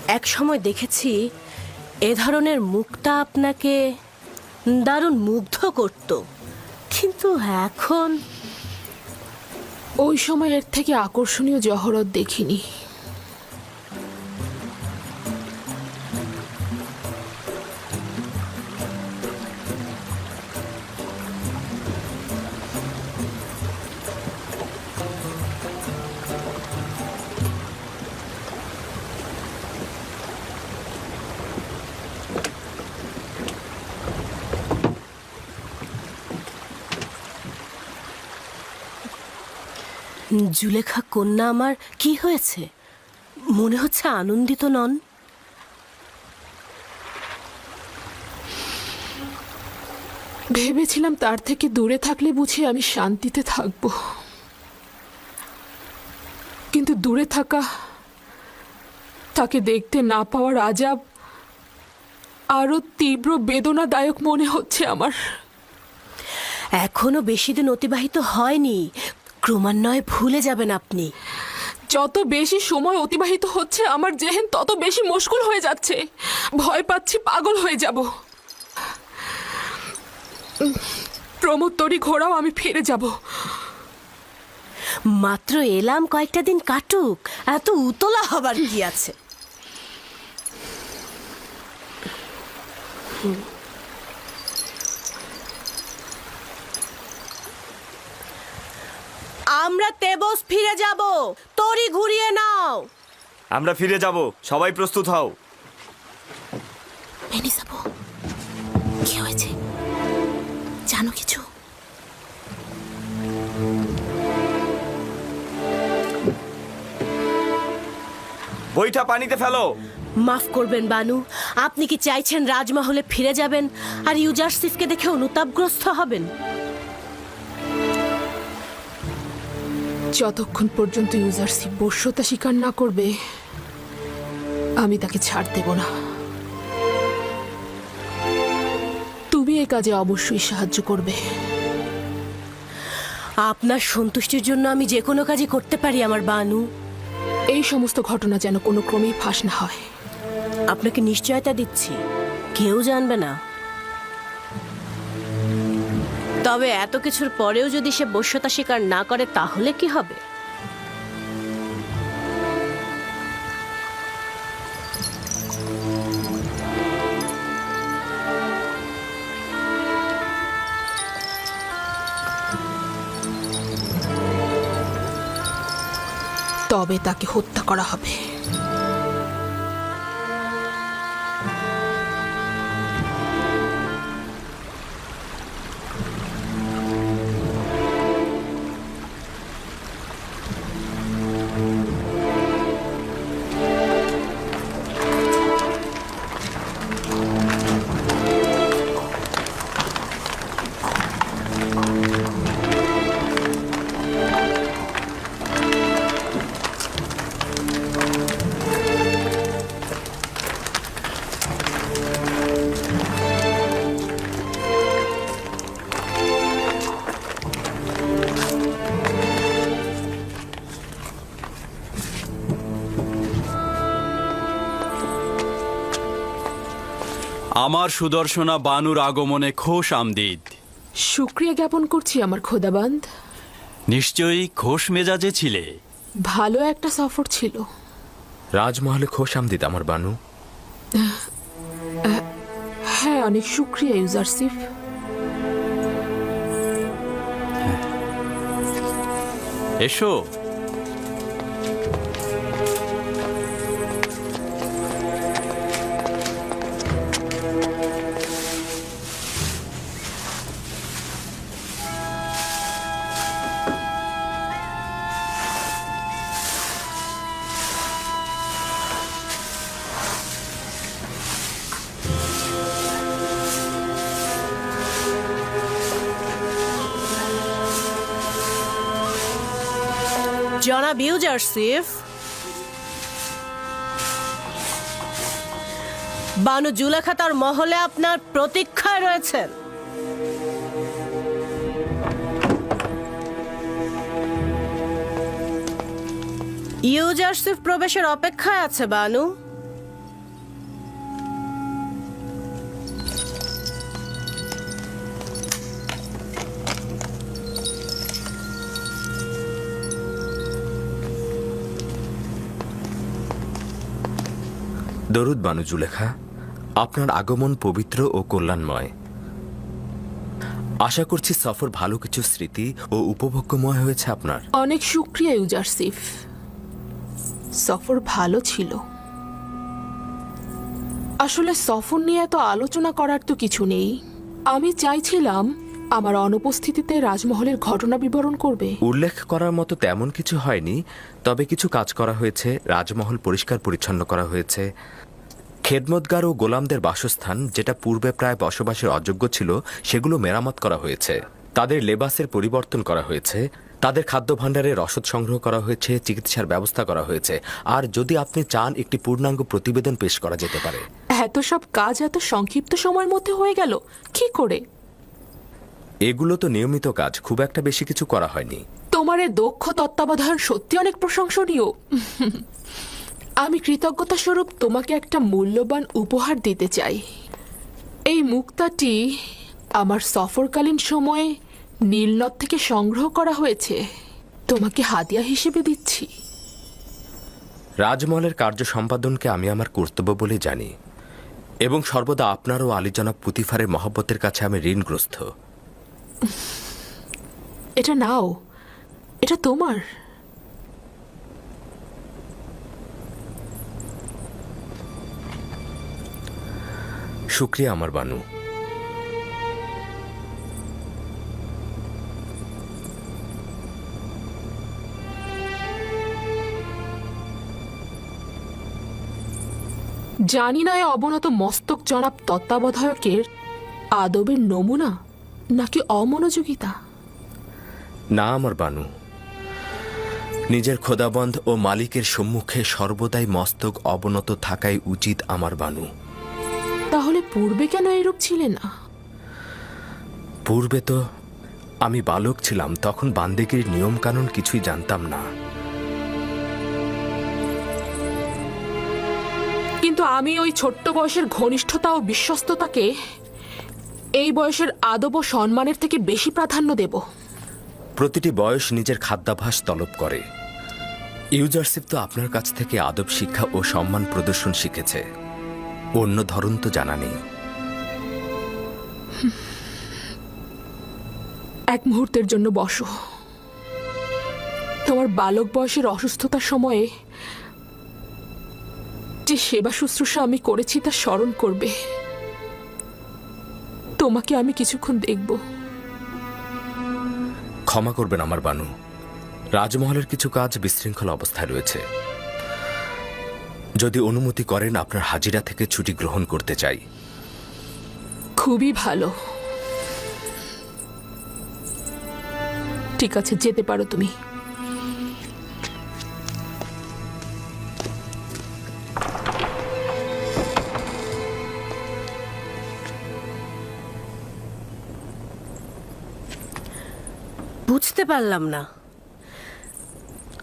এক সময় দেখেছি এ ধরনের মুখটা আপনাকে দারুণ মুগ্ধ করত, কিন্তু এখন ওই সময় এর থেকে আকর্ষণীয় জহরত দেখিনি। জুলেখা কন্যা আমার কি হয়েছে? মনে হচ্ছে আনন্দিত নন। ভেবেছিলাম তার থেকে দূরে থাকলে বুঝি আমি শান্তিতে থাকব, কিন্তু দূরে থাকা, তাকে দেখতে না পাওয়ার আজাব আরো তীব্র বেদনাদায়ক মনে হচ্ছে আমার। এখনো বেশি দিন অতিবাহিত হয়নি, ক্রমান্বয়ে ভুলে যাবেন আপনি। যত বেশি সময় অতিবাহিত হচ্ছে আমার জেহেন তত বেশি মুশকুল হয়ে যাচ্ছে। ভয় পাচ্ছি পাগল হয়ে যাব। প্রমোত্তরী ঘোড়াও আমি ফিরে যাব। মাত্র এলাম, কয়েকটা দিন কাটুক, এত উতলা হবার কি আছে? আমরা তেবস ফিরে যাব, তরি ঘুরিয়ে নাও। আমরা ফিরে যাব, সবাই প্রস্তুত হও। মেনিসাবো, কি হয়েছে? জানো কিছু? বইটা পানিতে ফেলো। মাফ করবেন বানু, আপনি কি চাইছেন রাজমহলে ফিরে যাবেন আর ইউজারসিফকে দেখে অনুতাপগ্রস্ত হবেন? যতক্ষণ পর্যন্ত ইউজারসিফ বশ্যতা স্বীকার না করবে আমি তাকে ছাড় দেব না। তুমি এই কাজে অবশ্যই সাহায্য করবে। আপনার সন্তুষ্টির জন্য আমি যে কোনো কাজই করতে পারি আমার বানু। এই সমস্ত ঘটনা যেন কোনো ক্রমেই ফাঁস না হয়। আপনাকে নিশ্চয়তা দিচ্ছি, কেউ জানবে না। তবে এত কিছুর পরেও যদি সে বশ্যতা স্বীকার না করে তাহলে কি হবে? তবে তাকে হত্যা করা হবে। আমার সুদর্শনা বানুর আগমনে খোশ আমদিদ। শুক্রিয়া জ্ঞাপন করছি আমার খোদাবান্দ। নিশ্চয়ই খোশ মেজাজে ছিলে। ভালো একটা সফর ছিল। রাজমহলে খোশ আমদিদ আমার বানু। হ্যাঁ, অনেক শুক্রিয়া ইউজারসিফ। এসো। জনাব ইউজারসিফ, বানু জুলেখা তার মহলে আপনার প্রতীক্ষায় রয়েছেন। ইউজারসিফ প্রবেশের অপেক্ষায় আছে বানু। দরুদ বানু জুলেখা, আপনার আগমন পবিত্র ও কল্যাণময়। আশা করছি সফর ভালো কিছু স্মৃতি ও উপভোগ্যময় হয়েছে আপনার। অনেক শুক্রিয়া ইউজারসিফ, সফর ভালো ছিল। আসলে সফর নিয়ে এত আলোচনা করার তো কিছু নেই। আমি চাইছিলাম আমার অনুপস্থিতিতে রাজমহলের ঘটনা বিবরণ করবে। উল্লেখ করার মতো তেমন কিছু হয়নি, তবে কিছু কাজ করা হয়েছে। রাজমহল পরিষ্কার পরিচ্ছন্ন করা হয়েছে। খেদমতগার ও গোলামদের বাসস্থান, যেটা পূর্বে প্রায় বসবাসের অযোগ্য ছিল, সেগুলো মেরামত করা হয়েছে। তাদের লেবাসের পরিবর্তন করা হয়েছে। তাদের খাদ্য ভাণ্ডারের রসদ সংগ্রহ করা হয়েছে। চিকিৎসার ব্যবস্থা করা হয়েছে। আর যদি আপনি চান, একটি পূর্ণাঙ্গ প্রতিবেদন পেশ করা যেতে পারে। এত সব কাজ এত সংক্ষিপ্ত সময়ের মধ্যে হয়ে গেল কি করে? এগুলো তো নিয়মিত কাজ, খুব একটা বেশি কিছু করা হয়নি। তোমার এই দক্ষ তত্ত্বাবধান সত্যি অনেক প্রশংসনীয়। আমি কৃতজ্ঞতা স্বরূপ তোমাকে একটা মূল্যবান উপহার দিতে চাই। এই মুক্তাটি আমার সফরকালীন সময়ে নীলনদ থেকে সংগ্রহ করা হয়েছে। তোমাকে হাদিয়া হিসেবে দিচ্ছি। রাজমহলের কার্য সম্পাদনকে আমি আমার কর্তব্য বলে জানি, এবং সর্বদা আপনার ও আলী জনাব পুতিফারের মহব্বতের কাছে আমি ঋণগ্রস্ত। এটা নাও, এটা তোমার। শুক্রিয়া আমার বানু। জানি না এই অবনত মস্তক জনাব তত্ত্বাবধায়কের আদবের নমুনা নাকি অমনোযোগিতা। না আমার বানু, নিজের খোদাবন্ধ ও মালিকের সম্মুখে সর্বদাই মস্তক অবনত থাকাই উচিত আমার বানু। তাহলে পূর্বে কেন এরূপ ছিলে না? পূর্বে তো আমি বালক ছিলাম, তখন বান্দেগির নিয়মকানুন কিছুই জানতাম না। কিন্তু আমি ওই ছোট্ট বয়সের ঘনিষ্ঠতা ও বিশ্বস্ততাকে এই বয়সের আদব ও সম্মানের থেকে বেশি প্রাধান্য দেব। প্রতিটি বয়স নিজের খাদ্যাভ্যাস তলব করে। ইউজারশিপ তো আপনার কাছ থেকে আদব শিক্ষা ও সম্মান প্রদর্শন শিখেছে, অন্য ধরন তো জানা নেই। এক মুহূর্তের জন্য বসো। তোমার বালক বয়সের অসুস্থতার সময়ে যে সেবা শুশ্রূষা আমি করেছি তা স্মরণ করবে। তোমাকে আমি কিছুক্ষণ দেখব। ক্ষমা করবেন আমার বানু, রাজমহলের কিছু কাজ বিশৃঙ্খল অবস্থায় রয়েছে। যদি অনুমতি করেন, আপনার হাজিরা থেকে ছুটি গ্রহণ করতে চাই। খুবই ভালো। ঠিক আছে, যেতে পারো তুমি। বুঝতে পারলাম না,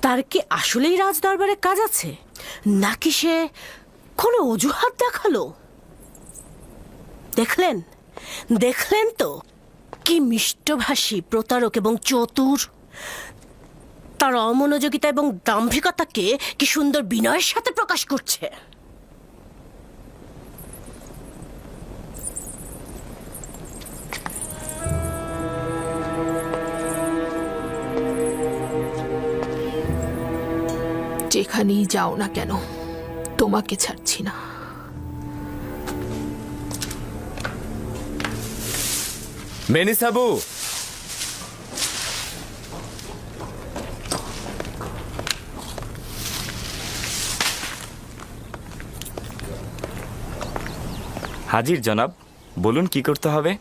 তার কি আসলেই রাজদরবারে কাজ আছে, নাকি সে কোনো অজুহাত দেখালো? দেখলেন দেখলেন তো কি মিষ্টভাষী, প্রতারক এবং চতুর। তার অমনোযোগিতা এবং দাম্ভিকতাকে কি সুন্দর বিনয়ের সাথে প্রকাশ করছে। যেখানেই যাও না কেন, তোমাকে ছাড়ছি না। মেনিসাবু, হাজির জনাব, বলুন কি করতে হবে।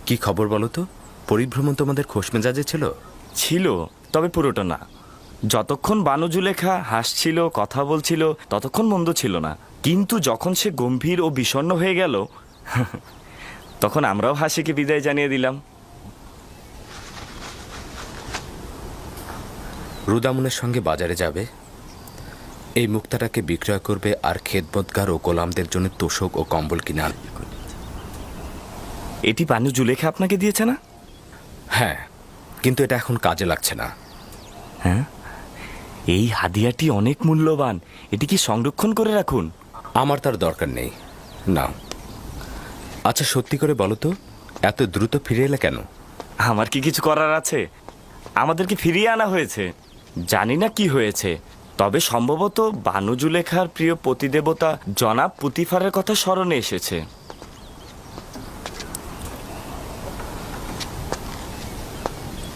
কি খবর বলো তো? পরিভ্রমণ তোমাদের খোশ মেজাজে ছিল? ছিল, তবে পুরোটা না। যতক্ষণ বানু জুলেখা হাসছিল, কথা বলছিল, ততক্ষণ মন্দ ছিল না। কিন্তু যখন সে গম্ভীর ও বিষণ্ণ হয়ে গেল, তখন আমরাও হাসিকে বিদায় জানিয়ে দিলাম। রুদামুনের সঙ্গে বাজারে যাবে, এই মুক্তাটাকে বিক্রয় করবে, আর খেদমতগার ও গোলামদের জন্য তোষক ও কম্বল কিনে আনবে। এটি বানু জুলেখা আপনাকে দিয়েছে না? হ্যাঁ, কিন্তু এটা এখন কাজে লাগছে না। হ্যাঁ, এই হাদিয়াটি অনেক মূল্যবান, এটি কি সংরক্ষণ করে রাখুন। আমার তার দরকার নেই। না। আচ্ছা, সত্যি করে বলো তো, এত দ্রুত ফিরে এলে কেন? আমার কি কিছু করার আছে? আমাদেরকে ফিরিয়ে আনা হয়েছে। জানি না কি হয়েছে, তবে সম্ভবত বানু জুলেখার প্রিয় পতিদেবতা জনাব পুতিফারের কথা স্মরণে এসেছে।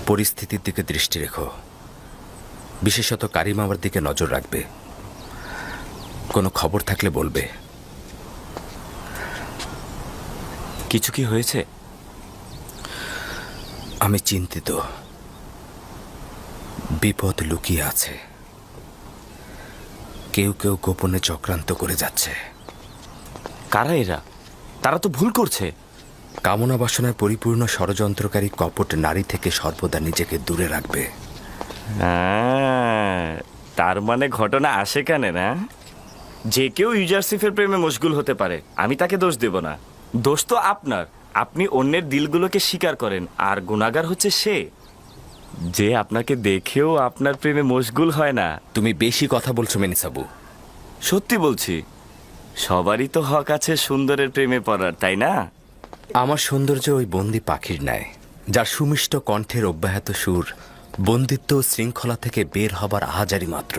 পরিস্থিতির দিকে দৃষ্টি রেখো, বিশেষত কারিম আমার দিকে নজর রাখবে। কোনো খবর থাকলে বলবে। কিছু কি হয়েছে? আমি চিন্তিত। বিপদ লুকিয়ে আছে। কেউ কেউ গোপনে চক্রান্ত করে যাচ্ছে। কারা এরা? তারা তো ভুল করছে। কামনা বাসনায় পরিপূর্ণ ষড়যন্ত্রকারী কপট নারী থেকে সর্বদা নিজেকে দূরে রাখবে। তার মানে ঘটনা আসে কেন না? যে কেউ ইউজারসিফের প্রেমে মশগুল হতে পারে, আমি তাকে দোষ দেব না। দোষ তো আপনার। আপনি অন্যের দিলগুলোকে স্বীকার করেন, আর গুনাহগার হচ্ছে সে যে আপনাকে দেখেও আপনার প্রেমে মশগুল হয় না। তুমি বেশি কথা বলছো মেনিসাবু। সত্যি বলছি, সবারই তো হক আছে সুন্দরের প্রেমে পড়ার, তাই না? আমার সৌন্দর্য ওই বন্দি পাখির ন্যায়, যার সুমিষ্ট কণ্ঠের অব্যাহত সুর বন্দিত্ব ও শৃঙ্খলা থেকে বের হবার আহাজারি মাত্র।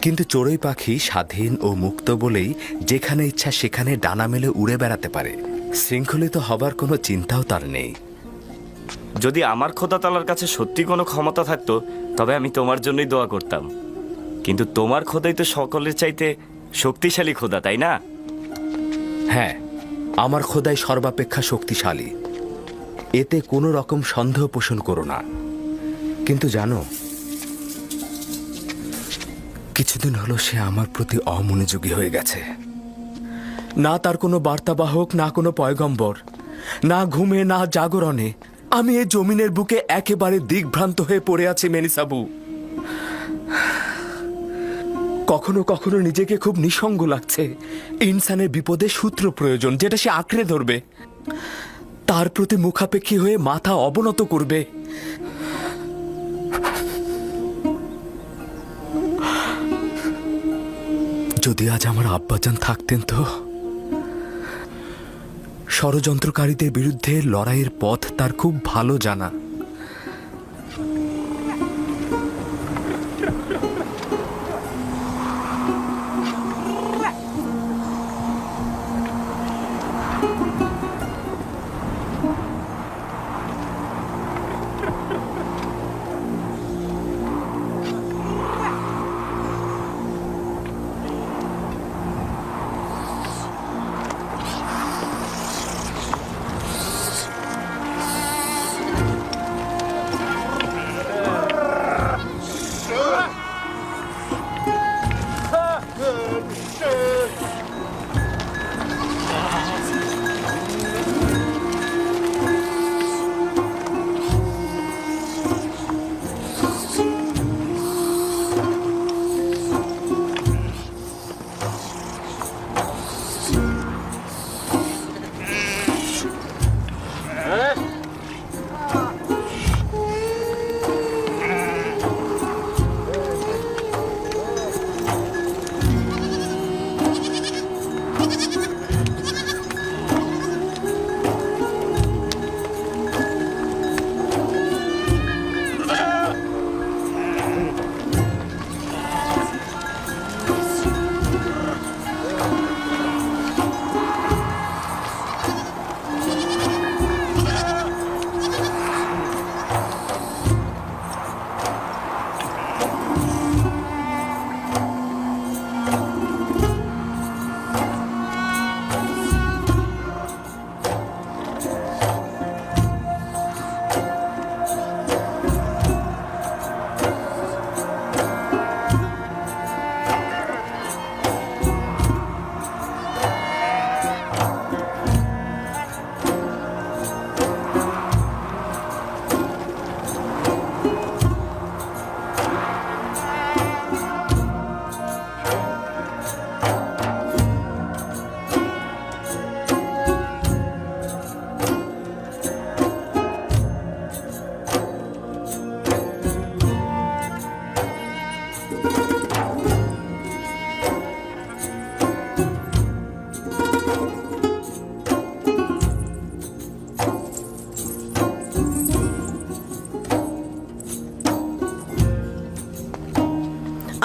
কিন্তু চড়ুই পাখি স্বাধীন ও মুক্ত বলেই যেখানে ইচ্ছা সেখানে ডানা মেলে উড়ে বেড়াতে পারে। শৃঙ্খলিত হবার কোনো চিন্তাও তার নেই। যদি আমার খোদা তাআলার কাছে সত্যি কোনো ক্ষমতা থাকতো, তবে আমি তোমার জন্যই দোয়া করতাম। কিন্তু তোমার খোদাই তো সকলের চাইতে শক্তিশালী খোদা, তাই না? হ্যাঁ, আমার খোদাই সর্বাপেক্ষা শক্তিশালী, এতে কোনো রকম সন্দেহ পোষণ করো না। কিন্তু জানো, কিছুদিন হলো সে আমার প্রতি অমনোযোগী হয়ে গেছে। না তার কোনো বার্তাবাহক, না কোনো পয়গম্বর, না ঘুমে না জাগরণে। আমি এই জমিনের বুকে একেবারে দিগ্ভ্রান্ত হয়ে পড়ে আছি মেনিসাবু। কখনো কখনো নিজেকে খুব নিঃসঙ্গ লাগছে। ইনসানের বিপদে সূত্র প্রয়োজন, যেটা সে আঁকড়ে ধরবে, তার প্রতি মুখাপেক্ষী হয়ে মাথা অবনত করবে। যদি আজ আমার আব্বাজান থাকতেন তো। ষড়যন্ত্রকারীদের বিরুদ্ধে লড়াইয়ের পথ তার খুব ভালো জানা।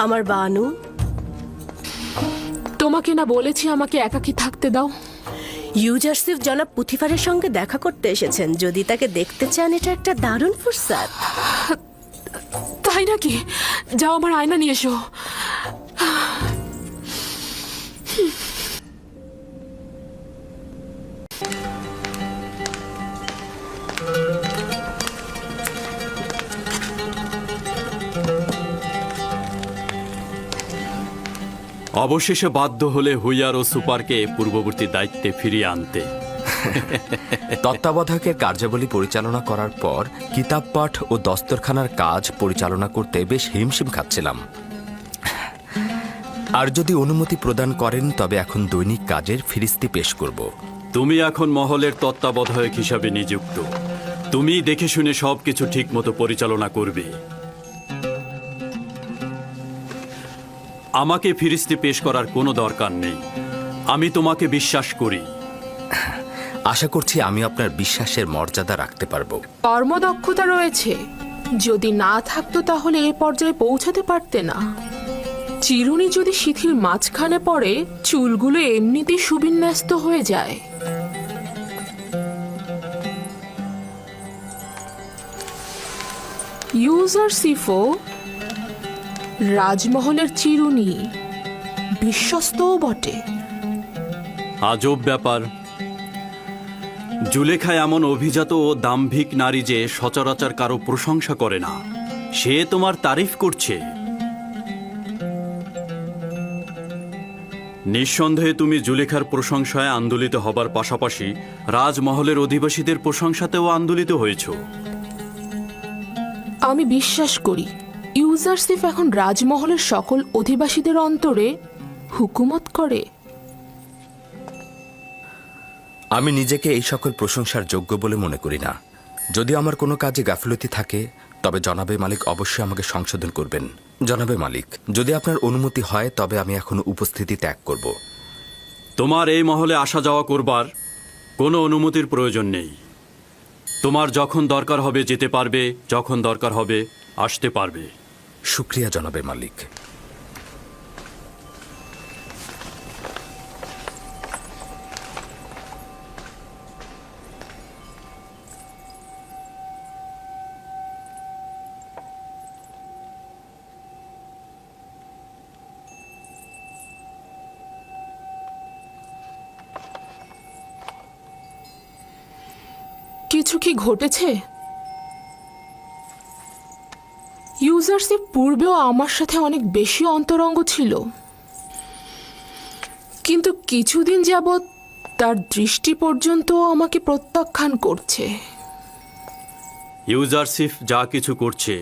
আমার বানু, তোমাকে না বলেছি আমাকে একাকী থাকতে দাও? ইউজারসিফ জনাব পুথিফারের সঙ্গে দেখা করতে এসেছেন। যদি তাকে দেখতে চান, এটা একটা দারুণ ফুরসাত। তাই নাকি? যাও, আমার আয়না নিয়ে এসো। অবশেষে বাধ্য হলে হুইয়ার ও সুপারকে পূর্ববর্তী দায়িত্বে ফিরিয়ে আনতে। তত্ত্বাবধায়কের কার্যাবলী পরিচালনা করার পর কিতাব পাঠ ও দস্তরখানার কাজ পরিচালনা করতে বেশ হিমশিম খাচ্ছিলাম। আর যদি অনুমতি প্রদান করেন তবে এখন দৈনিক কাজের ফিরিস্তি পেশ করব। তুমি এখন মহলের তত্ত্বাবধায়ক হিসাবে নিযুক্ত। তুমি দেখে শুনে সবকিছু ঠিকমতো পরিচালনা করবে। আমাকে ফিরিস্তি পেশ করার কোনো দরকার নেই। আমি তোমাকে বিশ্বাস করি। আশা করছি আমি আপনার বিশ্বাসের মর্যাদা রাখতে পারব। কর্মদক্ষতা রয়েছে। যদি না থাকতো তাহলে এ পর্যায়ে পৌঁছাতে পারতে না। চিরুনি যদি শিথির মাঝখানে পড়ে, চুলগুলো এমনিতেই সুবিন্যস্ত হয়ে যায়। ইউজারসিফও রাজমহলের চিরুনি, বিশ্বস্তও বটে। আজব ব্যাপার। জুলেখা এমন অভিজাত ও দাম্ভিক নারী যে সচরাচর কারো প্রশংসা করে না। সে তোমার তারিফ করছে। নিঃসন্দেহে তুমি জুলেখার প্রশংসায় আন্দোলিত হবার পাশাপাশি রাজমহলের অধিবাসীদের প্রশংসাতেও আন্দোলিত হয়েছ। আমি বিশ্বাস করি ইউজারসিফ এখন রাজমহলের সকল অধিবাসীদের অন্তরে হুকুমত করে। আমি নিজেকে এই সকল প্রশংসার যোগ্য বলে মনে করি না। যদি আমার কোনো কাজে গাফিলতি থাকে তবে জনাবে মালিক অবশ্যই আমাকে সংশোধন করবেন। জনাবে মালিক, যদি আপনার অনুমতি হয় তবে আমি এখন উপস্থিতি ত্যাগ করব। তোমার এই মহলে আসা যাওয়া করবার কোনো অনুমতির প্রয়োজন নেই। তোমার যখন দরকার হবে যেতে পারবে, যখন দরকার হবে আসতে পারবে। শুক্রিয়া জনাবে মালিক। কিছু কি ঘটেছে? ইউজারসিফ পূর্বেও আমার সাথে অনেক বেশি অন্তরঙ্গ ছিল, কিন্তু কিছুদিন যাবৎ তার দৃষ্টি পর্যন্ত আমাকে প্রত্যাখ্যান করছে। ইউজারসিফ যা কিছু করছে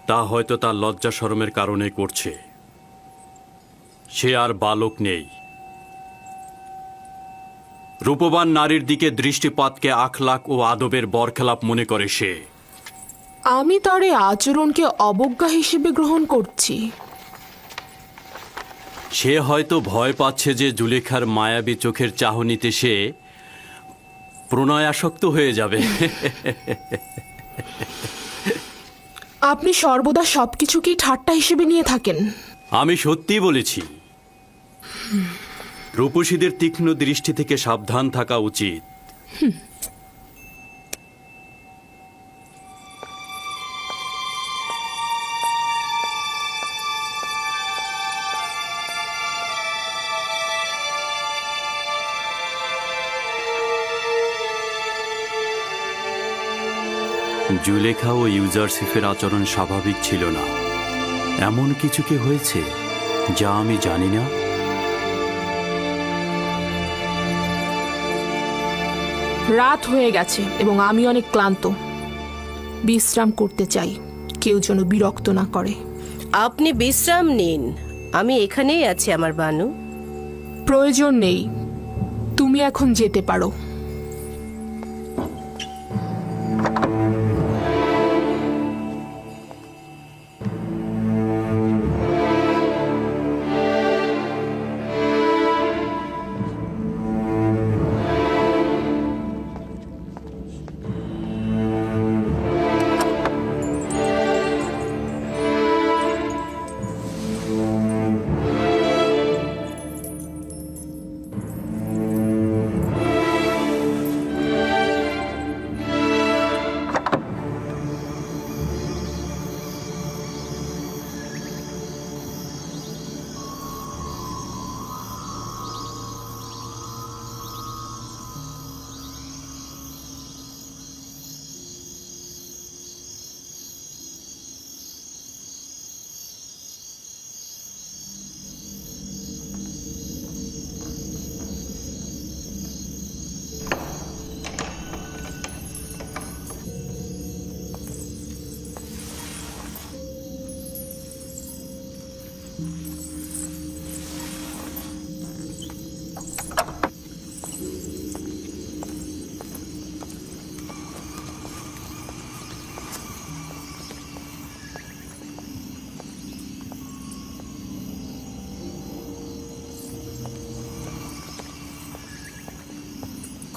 তা হয়তো তার লজ্জা শরমের কারণে করছে। সে আর বালক নেই। রূপবান নারীর দিকে দৃষ্টিপাতকে আখলাক ও আদবের বরখেলাপ মনে করে সে। আমি তার এই আচরণকে অবজ্ঞা হিসেবে গ্রহণ করছি। সে হয়তো ভয় পাচ্ছে যে জুলেখার মায়াবী চোখের চাহনিতে সে প্রণয়াসক্ত হয়ে যাবে। আপনি সর্বদা সবকিছুকেই ঠাট্টা হিসেবে নিয়ে থাকেন। আমি সত্যি বলেছি। রূপসীদের তীক্ষ্ণ দৃষ্টি থেকে সাবধান থাকা উচিত। জুলেখা ও ইউজারসিফের আচরণ স্বাভাবিক ছিল না। এমন কিছু কি হয়েছে যা আমি জানি না? রাত হয়ে গেছে এবং আমি অনেক ক্লান্ত। বিশ্রাম করতে চাই, কেউ যেন বিরক্ত না করে। আপনি বিশ্রাম নিন, আমি এখানেই আছি আমার বানু। প্রয়োজন নেই, তুমি এখন যেতে পারো।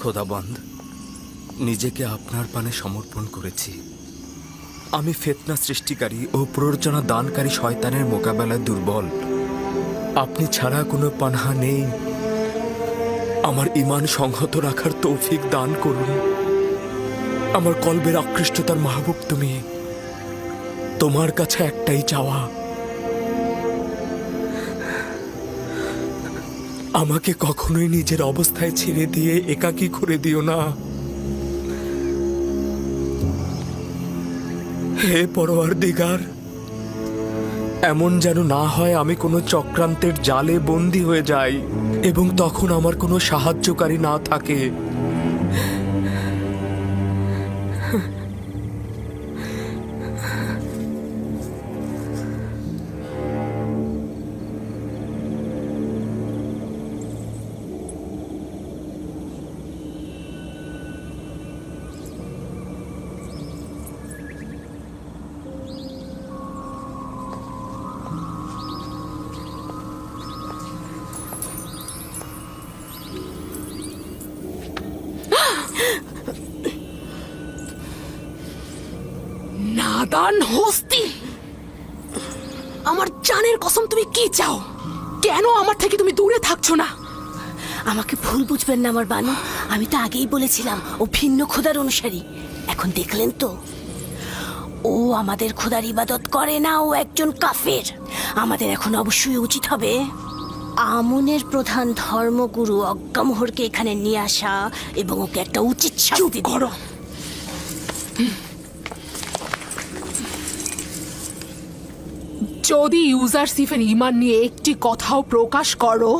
খোদাবন্দ, নিজেকে আপনার পানে সমর্পণ করেছি। আমি ফিতনা সৃষ্টিকারী ও প্ররোচনা দানকারী শয়তানের মোকাবেলায় দুর্বল। আপনি ছাড়া কোনো পানাহা নেই। আমার ঈমান সংহত রাখার তৌফিক দান করুন। আমার কলবের আকৃষ্টতার মাহবুব তুমি। তোমার কাছে একটাই চাওয়া, আমাকে কখনোই নিজের অবস্থায় ছেড়ে দিয়ে একাকী করে দিও না। হে পরওয়ারদিগার, এমন যেন না হয় আমি কোনো চক্রান্তের জালে বন্দী হয়ে যাই এবং তখন আমার কোনো সাহায্যকারী না থাকে। নাদান হস্তি, আমার জানের কসম, তুমি কি চাও? কেন আমার থেকে তুমি দূরে থাকছো না? আমাকে ভুল বুঝবেন না আমার বানু, আমি তো আগেই বলেছিলাম ও ভিন্ন খোদার অনুসারী। এখন দেখলেন তো, ও আমাদের খোদার ইবাদত করে না, ও একজন কাফের। আমাদের এখন অবশ্যই উচিত হবে আমনের প্রধান ধর্মগুরু অজ্ঞামোহরকে এখানে নিয়ে আসা এবং ওকে একটা উচিত শাস্তি করো। যদি ইউজারসিফের ঈমান নিয়ে একটি কথাও প্রকাশ করো,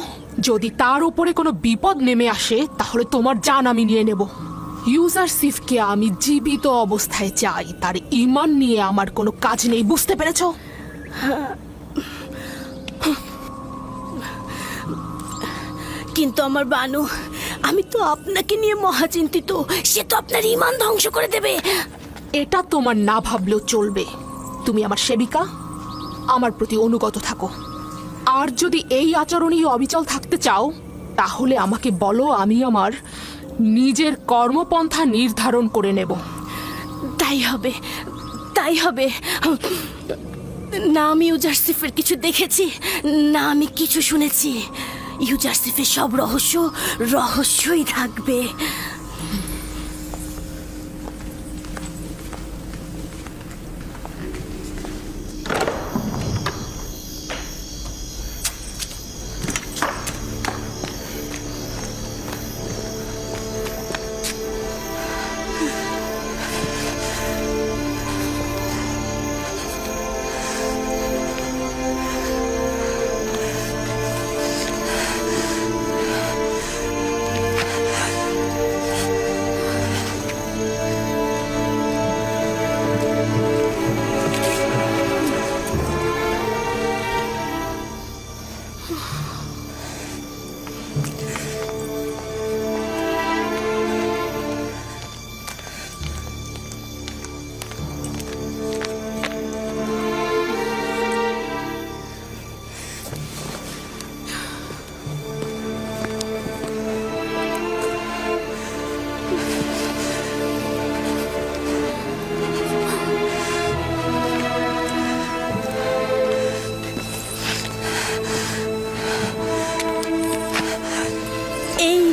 যদি তার উপরে কোনো বিপদ নেমে আসে, তাহলে তোমার জান আমি নিয়ে নেব। ইউজারসিফকে আমি জীবিত অবস্থায় চাই, তার ঈমান নিয়ে আমার কোনো কাজ নেই, বুঝতে পেরেছো? কিন্তু আমার বানু, আমি তো আপনাকে নিয়ে মহাচিন্তিত। সে তো আপনার ঈমান ধ্বংস করে দেবে। এটা তোমার না ভাবলেও চলবে। তুমি আমার সেবিকা, আমার প্রতি অনুগত থাকো। আর যদি এই আচরণেই অবিচল থাকতে চাও, তাহলে আমাকে বলো, আমি আমার নিজের কর্মপন্থা নির্ধারণ করে নেব। তাই হবে, তাই হবে। না আমি ইউজারসিফের কিছু দেখেছি, না আমি কিছু শুনেছি। ইউজারসিফের সব রহস্যই থাকবে।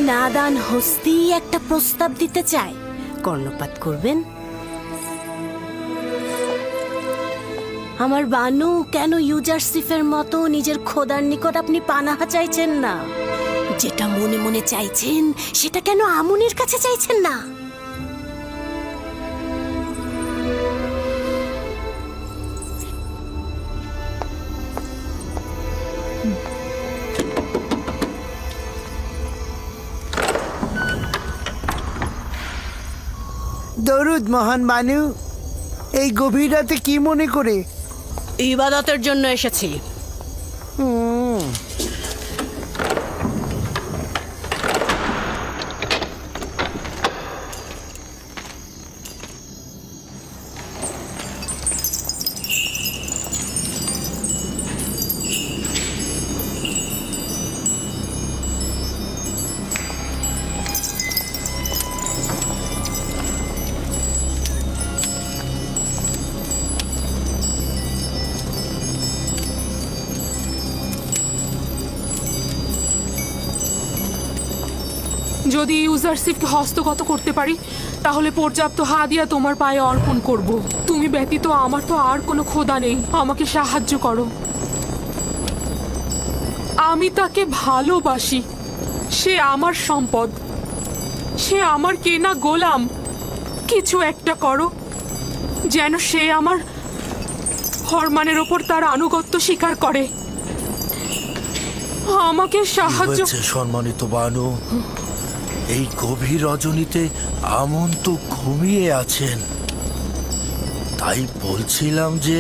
নাদান হস্তি একটা প্রস্তাব দিতে চায়, কর্ণপাত করবেন? আমার বানু, কেন ইউজারসিফের মতো নিজের খোদার নিকট আপনি পানাহা চাইছেন না? যেটা মনে মনে চাইছেন সেটা কেন আমনের কাছে চাইছেন না? দরুদ মহান বানু। এই গভীর রাতে কি মনে করে? ইবাদতের জন্য এসেছি। যদি ইউজারশিপকে হস্তগত করতে পারি তাহলে পর্যাপ্ত হাদিয়া তোমার পায়ে অর্পণ করব। তুমি ব্যতীত আমার তো আর কোনো খোদা নেই, আমাকে সাহায্য করো। আমি তাকে ভালোবাসি, সে আমার সম্পদ, সে আমার কেনা গোলাম। কিছু একটা করো যেন সে আমার ফরমানের ওপর তার আনুগত্য স্বীকার করে। আমাকে সাহায্য। হয়েছে সম্মানিত বানু? এই গভীর রজনীতে আমন তো ঘুমিয়ে আছেন, তাই বলছিলাম যে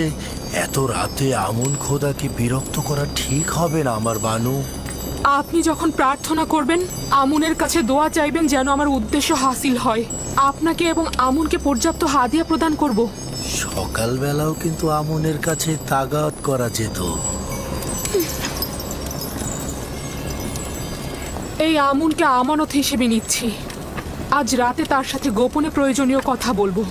এত রাতে আমন খোদাকে বিরক্ত করা ঠিক হবে না আমার বানু। আপনি যখন প্রার্থনা করবেন আমুনের কাছে দোয়া চাইবেন যেন আমার উদ্দেশ্য হাসিল হয়। আপনাকে এবং আমুনকে পর্যাপ্ত হাদিয়া প্রদান করব। সকালবেলাও কিন্তু আমনের কাছে তাগাদ করা যেত। এই আমুনকে আমানত হিসেবে নিচ্ছি। আজ রাতে তার সাথে গোপনে প্রয়োজনীয় কথা বলবো।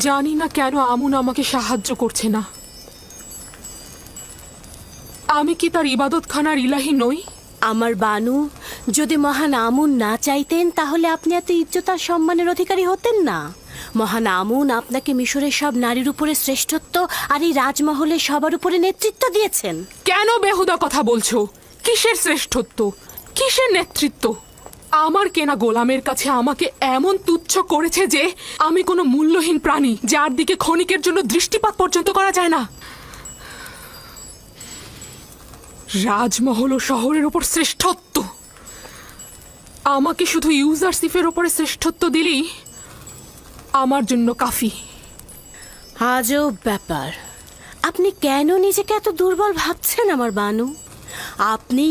জানি না কেন আমুন আমাকে সাহায্য করছে না। আমি কি তার ইবাদতখানার ইলাহি নই? আমার বানু, যদি মহান আমুন না চাইতেন তাহলে আপনি এত ইজ্জত আর সম্মানের অধিকারী হতেন না। মহান আমুন আপনাকে মিশরের সব নারীর উপরে শ্রেষ্ঠত্ব আর এই রাজমহলের সবার উপরে নেতৃত্ব দিয়েছেন। কেন বেহুদা কথা বলছো? কিসের শ্রেষ্ঠত্ব, কিসের নেতৃত্ব? আমার কেনা গোলামের কাছে আমাকে এমন তুচ্ছ করেছে যে আমি কোনো মূল্যহীন প্রাণী, যার দিকে ক্ষণিকের জন্য দৃষ্টিপাত পর্যন্ত করা যায় না। রাজমহল ও শহরের ওপর শ্রেষ্ঠত্ব, আমাকে শুধু ইউজারশিপের ওপরে শ্রেষ্ঠত্ব দিলেই আমার জন্য কাফি। আজব ব্যাপার, আপনি কেন নিজেকে এত দুর্বল ভাবছেন আমার বানু? আপনি